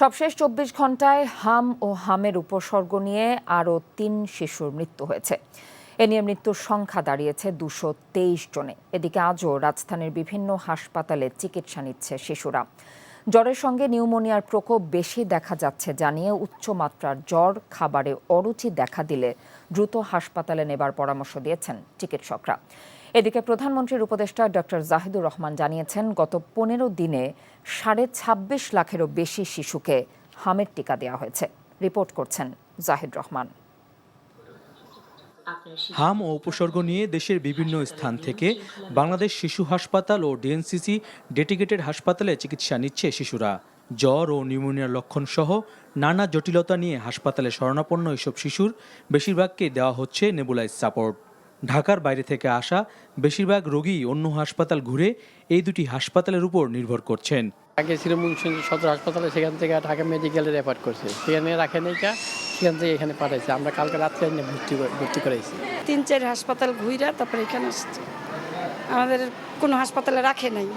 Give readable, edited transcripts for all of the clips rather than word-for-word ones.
সবশেষ ২৪ ঘন্টায় হাম ও হামের উপসর্গ নিয়ে আরও ৩ শিশুর মৃত্যু হয়েছে। এ নিয়ে মৃত্যুর সংখ্যা দাঁড়িয়েছে ২২৩ জনে। এদিকে আজও রাজধানীর বিভিন্ন হাসপাতালে চিকিৎসা নিচ্ছে শিশুরা। জ্বরের সঙ্গে নিউমোনিয়ার প্রকোপ বেশি দেখা যাচ্ছে জানিয়ে উচ্চমাত্রার জ্বর, খাবারে অরুচি দেখা দিলে দ্রুত হাসপাতালে নেবার পরামর্শ দিয়েছেন চিকিৎসকরা। এদিকে প্রধানমন্ত্রীর উপদেষ্টা ডক্টর জাহিদুর রহমান জানিয়েছেন, গত ১৫ দিনে ২৬.৫ লাখেরও বেশি শিশুকে হামের টিকা দেওয়া হয়েছে। রিপোর্ট করছেন জাহিদ রহমান। হাম ও উপসর্গ নিয়ে দেশের বিভিন্ন স্থান থেকে বাংলাদেশ শিশু হাসপাতাল ও ডিএনসিসি ডেডিকেটেড হাসপাতালে চিকিৎসা নিচ্ছে শিশুরা। জ্বর ও নিউমোনিয়ার লক্ষণ সহ নানা জটিলতা নিয়ে হাসপাতালে শরণাপন্ন এসব শিশুর বেশিরভাগকেই দেওয়া হচ্ছে নেবুলাইজ সাপোর্ট। ঢাকার বাইরে থেকে আসা বেশিরভাগ রোগী অন্য হাসপাতাল ঘুরে এই দুটি হাসপাতালের উপর নির্ভর করছেন। আগে ছিল মুন্সিগঞ্জ সদর হাসপাতালে, সেখান থেকে ঢাকা মেডিকেলে রেফার করছে, সেখানে রাখে নাই, সেখান থেকে এখানে পাঠাইছে। আমরা কালকে রাত্রে ভর্তি করাইছি। ৩-৪ হাসপাতাল ঘুরে তারপরে এখানে আসছে। আমাদের কোনো হাসপাতালে রাখে নাই,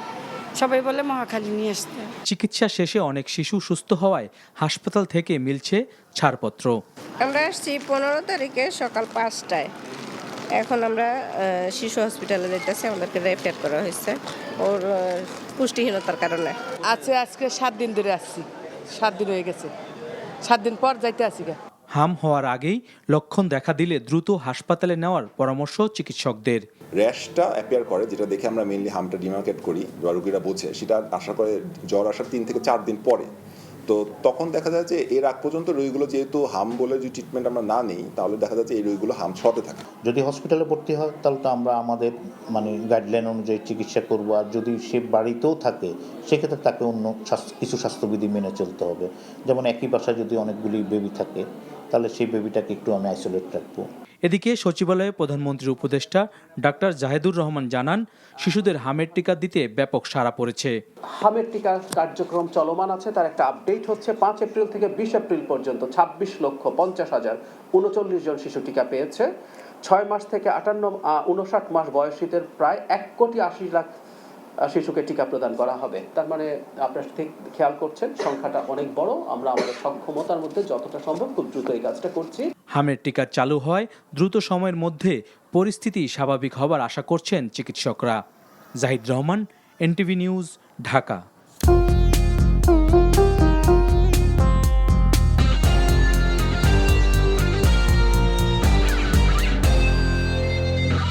সবাই বলে মহাখালী নিয়ে আসতে। চিকিৎসা শেষে অনেক শিশু সুস্থ হওয়ায় হাসপাতাল থেকে মিলছে ছাড়পত্র। আমরা আসছি ১৫ তারিখে সকাল ৫টায়। এখন আমরা শিশু হসপিটালে যেতেছি, আমাদেরকে রেফার করা হয়েছে ওর পুষ্টিহীনতার কারণে। আজকে ৭ দিন ধরে আসছি, ৭ দিন হয়ে গেছে, ৭ দিন পর যাইতে আসি। হাম হওয়ার আগেই লক্ষণ দেখা দিলে দ্রুত হাসপাতালে নেওয়ার পরামর্শ চিকিৎসকদের। র্যাশটা অ্যাপিয়ার করে, যেটা দেখে আমরা মেইনলি হামটা ডিমার্কেট করি, রোগীরা বোঝে, সেটা আশা করে জ্বর আসার ৩ থেকে ৪ দিন পরে। তো তখন দেখা যায় যে এর আগ পর্যন্ত রোগীগুলো যেহেতু হাম বলে যে ট্রিটমেন্ট আমরা না নিই, তাহলে দেখা যাচ্ছে এই রোগীগুলো হাম ছড়াতে থাকে। যদি হসপিটালে ভর্তি হয় তাহলে তো আমরা আমাদের গাইডলাইন অনুযায়ী চিকিৎসা করব, আর যদি সে বাড়িতেও থাকে সেক্ষেত্রে তাকে অন্য কিছু স্বাস্থ্যবিধি মেনে চলতে হবে। যেমন একই বাসায় যদি অনেকগুলি বেবি থাকে তাহলে সেই বেবিটাকে একটু আমি আইসোলেট রাখবো। এদিকে সচিবালয়ে প্রধানমন্ত্রীর উপদেষ্টা ডাক্তার জাহিদুর রহমান জানান, শিশুদের হামের টিকা দিতে ব্যাপক সাড়া পড়েছে। হামের টিকা কার্যক্রম চলমান আছে, তার একটা আপডেট হচ্ছে ৫ এপ্রিল থেকে ২০ এপ্রিল পর্যন্ত ২৬,৫০,০৩৯ জন শিশু টিকা পেয়েছে। ৬ মাস থেকে ৫৯ মাস বয়সীদের প্রায় ১,৮০,০০,০০০ শিশুকে টিকা প্রদান করা হবে। তার মানে আপনারা ঠিক খেয়াল করছেন, সংখ্যাটা অনেক বড়। আমরা আমাদের সক্ষমতার মধ্যে যতটা সম্ভব খুব দ্রুত এই কাজটা করছি। হামের টিকা চালু হয় দ্রুত সময়ের মধ্যে পরিস্থিতি স্বাভাবিক হবার আশা করছেন চিকিৎসকরা। Zahid Rahman, NTV news, Dhaka.